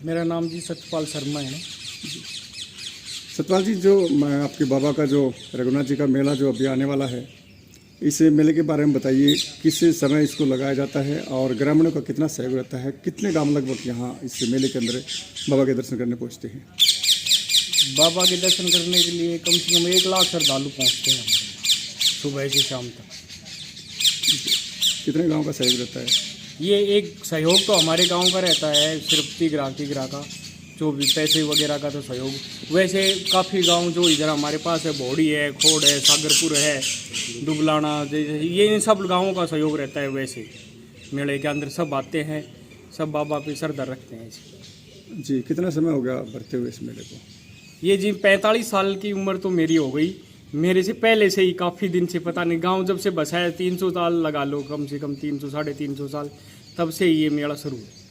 मेरा नाम जी सतपाल शर्मा है। सतपाल जी, जो आपके बाबा का जो रघुनाथ जी का मेला जो अभी आने वाला है, इस मेले के बारे में बताइए। किस समय इसको लगाया जाता है और ग्रामीणों का कितना सहयोग रहता है? कितने गांव लगभग यहाँ इस मेले के अंदर बाबा के दर्शन करने पहुँचते हैं? बाबा के दर्शन करने के लिए कम से कम 1 लाख श्रद्धालु पहुँचते हैं हमारे, सुबह से शाम तक। कितने गांव का सहयोग रहता है? ये एक सहयोग तो हमारे गांव का रहता है, सिर्फ तिगरा का जो भी पैसे वगैरह का तो सहयोग। वैसे काफ़ी गांव जो इधर हमारे पास है, भोड़ी है, खोड़ है, सागरपुर है, दुबलाना, जैसे ये इन सब गांवों का सहयोग रहता है। वैसे मेले के अंदर सब आते हैं, सब बाबा पे श्रद्धा रखते हैं। जी, कितना समय हो गया भरते हुए इस मेले को? ये जी 45 साल की उम्र तो मेरी हो गई। मेरे से पहले से ही काफ़ी दिन से, पता नहीं, गांव जब से बसा है 300 साल लगा लो, कम से कम 300 350 साल, तब से ये मेला शुरू है।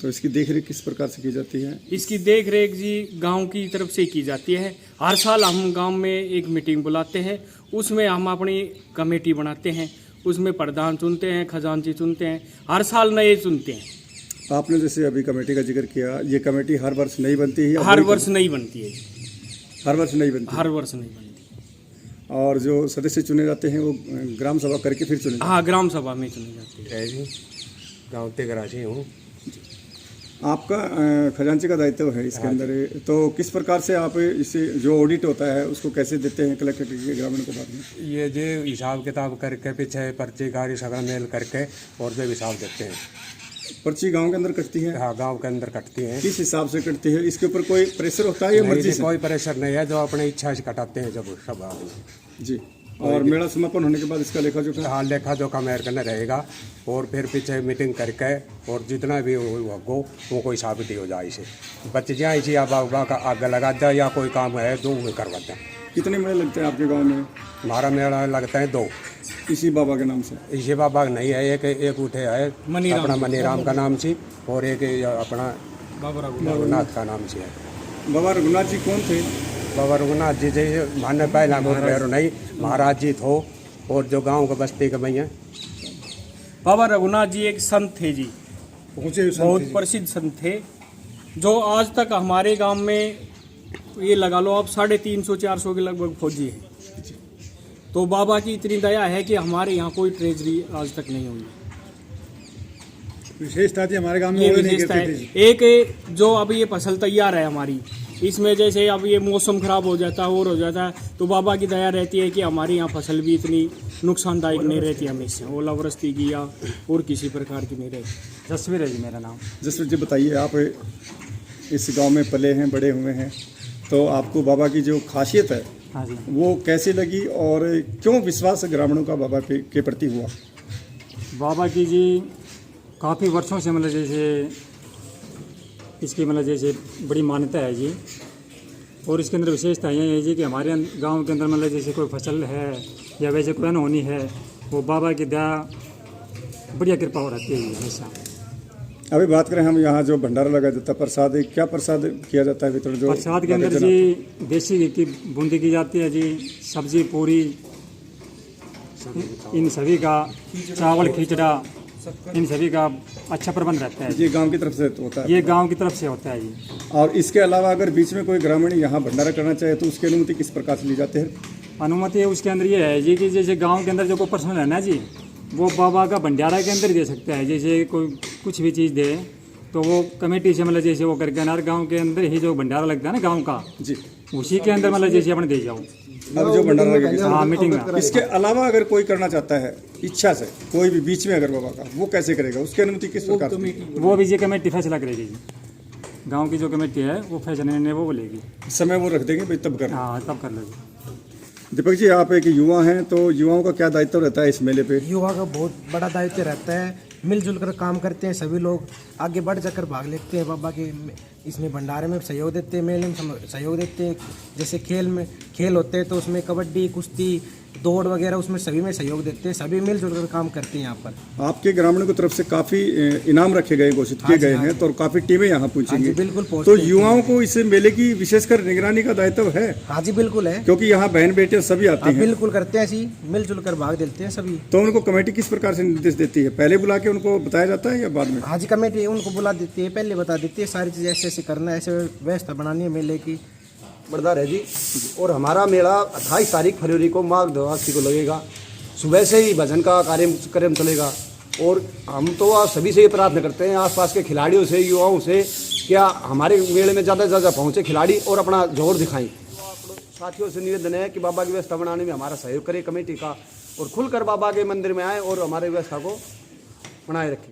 तो इसकी देखरेख किस प्रकार से की जाती है? इसकी देख रेख जी गांव की तरफ से की जाती है। हर साल हम गांव में एक मीटिंग बुलाते हैं, उसमें हम अपनी कमेटी बनाते हैं, उसमें प्रधान चुनते हैं, खजांची चुनते हैं, हर साल नए चुनते हैं। आपने जैसे अभी कमेटी का जिक्र किया, ये कमेटी हर वर्ष नहीं बनती है? हर वर्ष नहीं बनती है। हर वर्ष नहीं बनती? हर वर्ष नहीं बनती। और जो सदस्य चुने जाते हैं वो ग्राम सभा करके फिर चुने? हाँ, ग्राम सभा में चुने जाते हैं जी। गाँव तेगराजी हूँ। आपका खजांची का दायित्व है इसके अंदर, तो किस प्रकार से आप इसे जो ऑडिट होता है उसको कैसे देते हैं कलेक्टर के ग्रामीण को बाद में? ये जो हिसाब किताब करके पीछे पर्ची कारी सगड़ा मेल करके और जो हिसाब देते हैं। पर्ची गांव के अंदर कटती है? हाँ, गांव के अंदर कटती है। किस हिसाब से कटती है? इसके ऊपर कोई प्रेशर होता है या मर्जी से? कोई प्रेशर नहीं है, जो अपने इच्छा से कटाते हैं जब सब आदमी। जी। और मेला समापन होने के बाद इसका लेखा जोखा? हाँ, लेखा जोखा मेयर करना रहेगा और फिर पीछे मीटिंग करके और जितना भी हो वो हिसाब दी हो जाए। इसे बच्चे जाए इसी बाबा का आग लगा जाए या कोई काम है तो वो करवा दें। कितने मेले लगते हैं आपके गाँव में? हमारा मेला लगता है 2। इसी बाबा के नाम से? इसी बाबा नहीं है, एक उठे है अपना मनीराम का नाम से और एक अपना बाबा रघुनाथ का नाम से है। बाबा रघुनाथ जी कौन थे? बाबा रघुनाथ जी जैसे मानने पहला नहीं, महाराज जी थो और जो गांव के बस्ती के भैया। बाबा रघुनाथ जी एक संत थे जी, बहुत प्रसिद्ध संत थे, जो आज तक हमारे गांव में ये लगा लो आप 350-400 के लगभग फौजी हैं। तो बाबा की इतनी दया है कि हमारे यहाँ कोई ट्रेजरी आज तक नहीं हुई। विशेषता थी हमारे गांव में, ये विशेषता है। एक जो अब ये फसल तैयार है हमारी, इसमें जैसे अब ये मौसम खराब हो जाता है और हो जाता है, तो बाबा की दया रहती है कि हमारे यहाँ फसल भी इतनी नुकसानदायक नहीं रहती हमेशा, ओलावृष्टि की या और किसी प्रकार की नहीं रहती। जसवीर है जी मेरा नाम। जसवीर जी, बताइए, आप इस गांव में पले हैं, बड़े हुए हैं, तो आपको बाबा की जो खासियत है, हाँ जी, वो कैसी लगी और क्यों विश्वास ग्रामीणों का बाबा के प्रति हुआ? बाबा की जी काफ़ी वर्षों से मतलब जैसे इसकी मतलब जैसे बड़ी मान्यता है जी। और इसके अंदर विशेषता ये है जी कि हमारे गांव के अंदर मतलब जैसे कोई फसल है या वैसे कोई अनहोनी है, वो बाबा की दया बढ़िया कृपा हो रहती है जी हमेशा। अभी बात करें हम, यहाँ जो भंडारा लगा जाता है, प्रसाद, क्या प्रसाद किया जाता है वितरण? जो प्रसाद के अंदर जी देसी घी की बूंदी की जाती है जी, सब्जी पूरी, इन सभी का चावल खिचड़ा, इन सभी का अच्छा प्रबंध रहता है। ये गांव की तरफ से होता है? ये गांव की तरफ से होता है जी। और इसके अलावा अगर बीच में कोई ग्रामीण यहाँ भंडारा करना चाहे तो उसकी अनुमति किस प्रकार से ली जाती है? अनुमति उसके अंदर ये है जी कि जैसे गांव के अंदर जो कोई पर्सनल है ना जी, वो बाबा का भंडारा के अंदर दे सकता है। जैसे कोई कुछ भी चीज़ दे तो वो कमेटी से मतलब जैसे वो करके अनार गांव के अंदर ही जो भंडारा लगता है ना गांव का जी, उसी के अंदर मतलब जैसे अपने दे जाओ। अब जो भंडारा लगेगा, हाँ, मीटिंग में। इसके अलावा अगर कोई करना चाहता है इच्छा से, कोई भी बीच में अगर बाबा का, वो कैसे करेगा? उसकी अनुमति किस प्रकार से? वो भी जी कमेटी फैसला करेगी जी। गाँव की जो कमेटी है वो फैसला ने वो बोलेगी, समय वो रख देंगे भाई तब कर। हाँ, तब कर लेगी। दीपक जी, आप एक युवा हैं, तो युवाओं का क्या दायित्व रहता है इस मेले पे? युवा का बहुत बड़ा दायित्व रहता है, मिलजुल कर काम करते हैं, सभी लोग आगे बढ़ जाकर भाग लेते हैं बाबा के इसमें भंडारे में सहयोग देते हैं, मेले में सहयोग देते हैं। जैसे खेल होते हैं तो उसमें कबड्डी, कुश्ती, दौड़ वगैरह उसमें सभी में सहयोग देते हैं। सभी मिलजुल कर काम करते हैं यहाँ पर। आपके ग्रामीणों की तरफ से काफी इनाम रखे गए, घोषित किए गए हैं, तो काफी टीमें यहाँ हाँ पहुंचेंगी। जी बिल्कुल तो पहुँचते हैं। युवाओं को इस मेले की विशेषकर निगरानी का दायित्व है, हाँ जी बिल्कुल है। क्योंकि यहाँ बहन बेटियां सभी आती हाँ, हैं। बिल्कुल करते हैं, ऐसी मिलजुल कर भाग देते हैं सभी। तो उनको कमेटी किस प्रकार से निर्देश देती है? पहले बुला के उनको बताया जाता है या बाद में? हाँ जी, कमेटी उनको बुला देती है, पहले बता देती है सारी चीज़ें, ऐसे ऐसे करना है, ऐसे व्यवस्था बनानी है मेले की। बरदार है जी। और हमारा मेला 28 तारीख फरवरी को माघ द्वादशी को लगेगा। सुबह से ही भजन का कार्यक्रम चलेगा। और हम तो आप सभी से ये प्रार्थना करते हैं, आसपास के खिलाड़ियों से, युवाओं से, क्या हमारे मेले में ज़्यादा से ज़्यादा पहुँचे खिलाड़ी और अपना जोर दिखाएं। साथियों से निवेदन है कि बाबा की व्यवस्था बनाने में हमारा सहयोग करें कमेटी का, और खुलकर बाबा के मंदिर में आए और हमारे व्यवस्था को बनाए रखें।